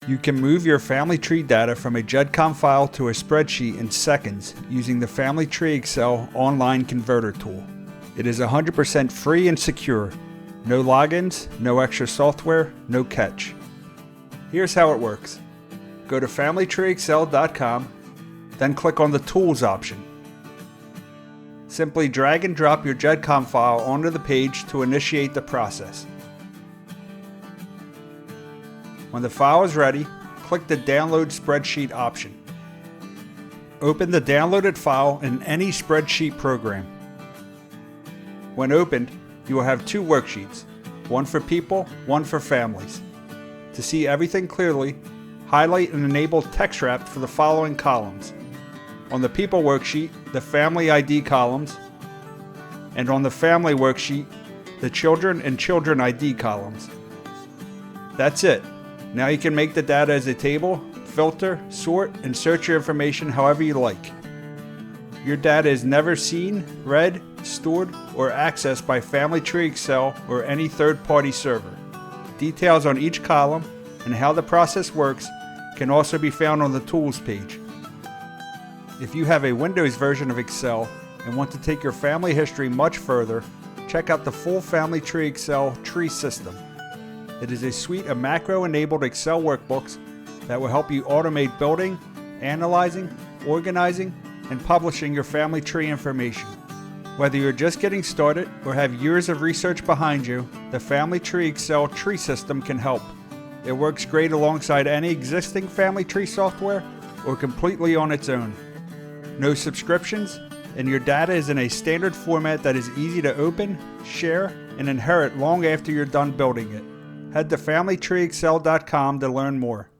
You can move your family tree data from a GEDCOM file to a spreadsheet in seconds using the Family TreeXcel online converter tool. It is 100% free and secure. No logins, no extra software, no catch. Here's how it works. Go to FamilyTreeXcel.com, then click on the Tools option. Simply drag and drop your GEDCOM file onto the page to initiate the process. When the file is ready, click the Download Spreadsheet option. Open the downloaded file in any spreadsheet program. When opened, you will have two worksheets, one for people, one for families. To see everything clearly, highlight and enable text wrap for the following columns. On the People worksheet, the Family ID columns, and on the Family worksheet, the Children and Children ID columns. That's it. Now you can make the data as a table, filter, sort, and search your information however you like. Your data is never seen, read, stored, or accessed by Family TreeXcel or any third-party server. Details on each column and how the process works can also be found on the Tools page. If you have a Windows version of Excel and want to take your family history much further, check out the full Family TreeXcel Tree system. It is a suite of macro-enabled Excel workbooks that will help you automate building, analyzing, organizing, and publishing your family tree information. Whether you're just getting started or have years of research behind you, the Family TreeXcel Tree system can help. It works great alongside any existing family tree software or completely on its own. No subscriptions, and your data is in a standard format that is easy to open, share, and inherit long after you're done building it. Head to FamilyTreeXcel.com to learn more.